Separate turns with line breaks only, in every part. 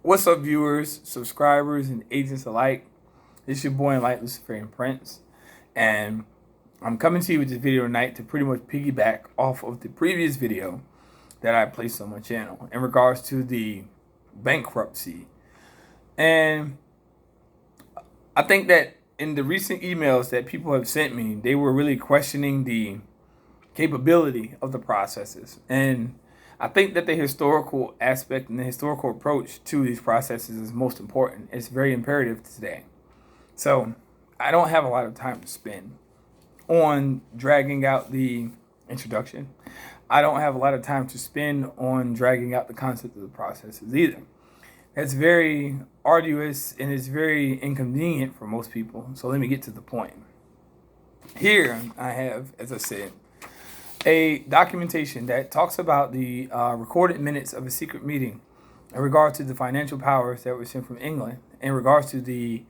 What's up, viewers, subscribers, and agents alike? It's your boy Enlightened Luciferian Prince, and I'm coming to you with this video tonight to pretty much piggyback off of the previous video that I placed on my channel in regards to the bankruptcy. And I think that in the recent emails that people have sent me, they were really questioning the capability of the processes. And I think that the historical aspect and the historical approach to these processes is most important. It's very imperative today. So I don't have a lot of time to spend on dragging out the introduction. I don't have a lot of time to spend on dragging out the concept of the processes either. It's very arduous and it's very inconvenient for most people. So let me get to the point. Here I have, as I said, a documentation that talks about the recorded minutes of a secret meeting in regards to the financial powers that were sent from England in regards to the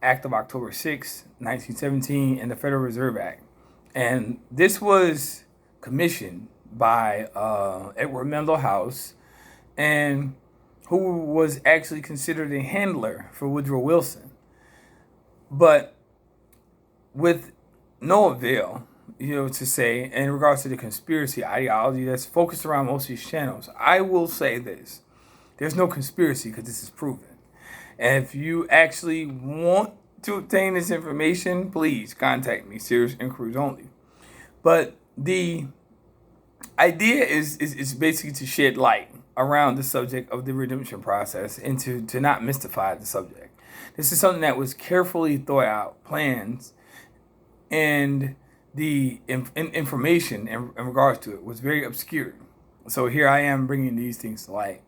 Act of October 6, 1917 and the Federal Reserve Act. And this was commissioned by Edward Mendel House, and who was actually considered a handler for Woodrow Wilson. But with no avail, to say in regards to the conspiracy ideology that's focused around most of these channels. I will say this. There's no conspiracy because this is proven. And if you actually want to obtain this information, please contact me. Serious inquiries only. But the idea is basically to shed light around the subject of the redemption process and to not mystify the subject. This is something that was carefully thought out, plans, and the information in regards to it was very obscure. So here I am bringing these things to light.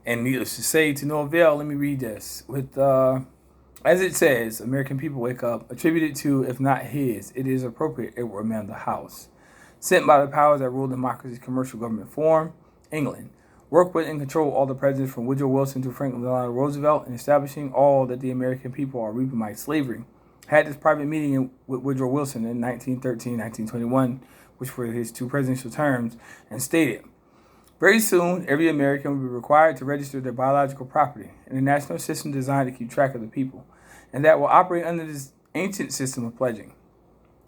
And needless to say, to no avail, let me read this. With as it says, American people wake up, attributed to, if not his, it is appropriate Edward Mendel House, sent by the powers that rule democracy's commercial government form, England, work with and control all the presidents from Woodrow Wilson to Franklin Delano Roosevelt in establishing all that the American people are reaping by slavery. Had this private meeting with Woodrow Wilson in 1913, 1921, which were his two presidential terms, and stated, very soon, every American will be required to register their biological property in a national system designed to keep track of the people, and that will operate under this ancient system of pledging.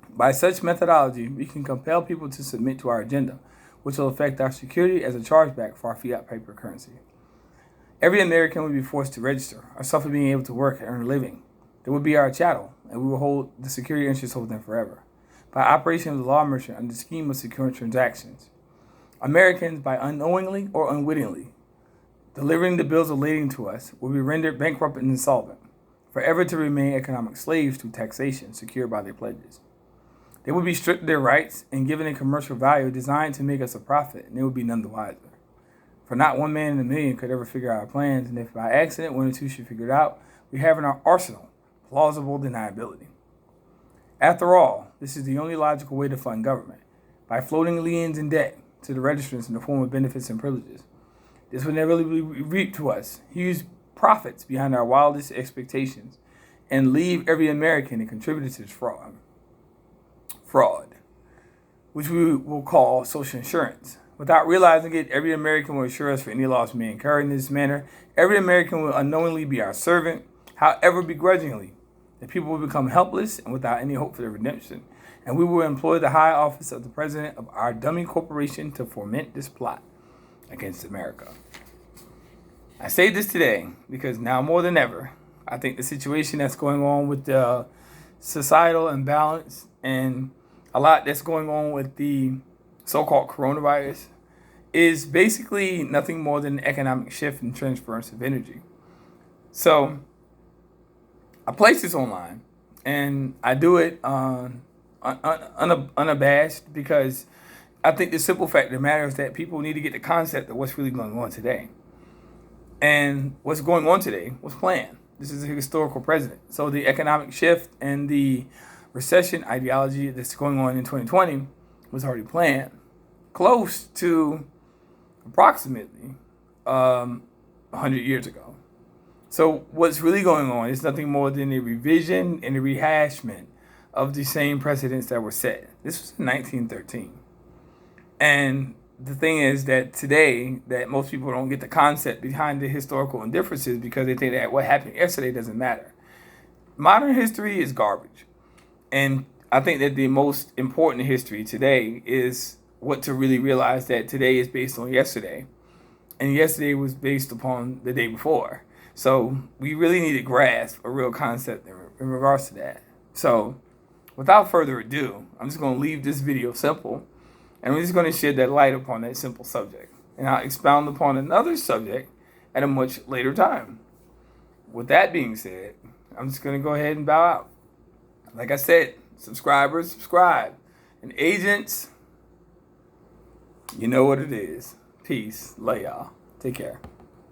By such methodology, we can compel people to submit to our agenda, which will affect our security as a chargeback for our fiat paper currency. Every American will be forced to register or suffer being able to work and earn a living. They will be our chattel, and we will hold the security interests of them forever. By operation of the law merchant under the scheme of secure transactions, Americans, by unknowingly or unwittingly delivering the bills of lading to us, will be rendered bankrupt and insolvent, forever to remain economic slaves to taxation secured by their pledges. They will be stripped of their rights and given a commercial value designed to make us a profit, and they will be none the wiser. For not one man in a million could ever figure out our plans, and if by accident one or two should figure it out, we have in our arsenal plausible deniability. After all, this is the only logical way to fund government, by floating liens and debt to the registrants in the form of benefits and privileges. This would never be reaped to us huge profits beyond our wildest expectations, and leave every American a contributor to this fraud, which we will call social insurance. Without realizing it, every American will insure us for any loss we may incur in this manner. Every American will unknowingly be our servant, however begrudgingly. The people will become helpless and without any hope for their redemption, and we will employ the high office of the president of our dummy corporation to foment this plot against America. I say this today because now more than ever, I think the situation that's going on with the societal imbalance and a lot that's going on with the so-called coronavirus is basically nothing more than an economic shift and transference of energy. So I place this online, and I do it unabashed because I think the simple fact of the matter is that people need to get the concept of what's really going on today. And what's going on today was planned. This is a historical precedent. So the economic shift and the recession ideology that's going on in 2020 was already planned close to approximately 100 years ago. So what's really going on is nothing more than a revision and a rehashment of the same precedents that were set. This was in 1913. And the thing is that today, that most people don't get the concept behind the historical indifferences because they think that what happened yesterday doesn't matter. Modern history is garbage. And I think that the most important history today is what to really realize that today is based on yesterday. And yesterday was based upon the day before. So we really need to grasp a real concept in regards to that. So without further ado, I'm just going to leave this video simple. And we're just going to shed that light upon that simple subject. And I'll expound upon another subject at a much later time. With that being said, I'm just going to go ahead and bow out. Like I said, subscribers, subscribe. And agents, you know what it is. Peace. Love y'all. Take care.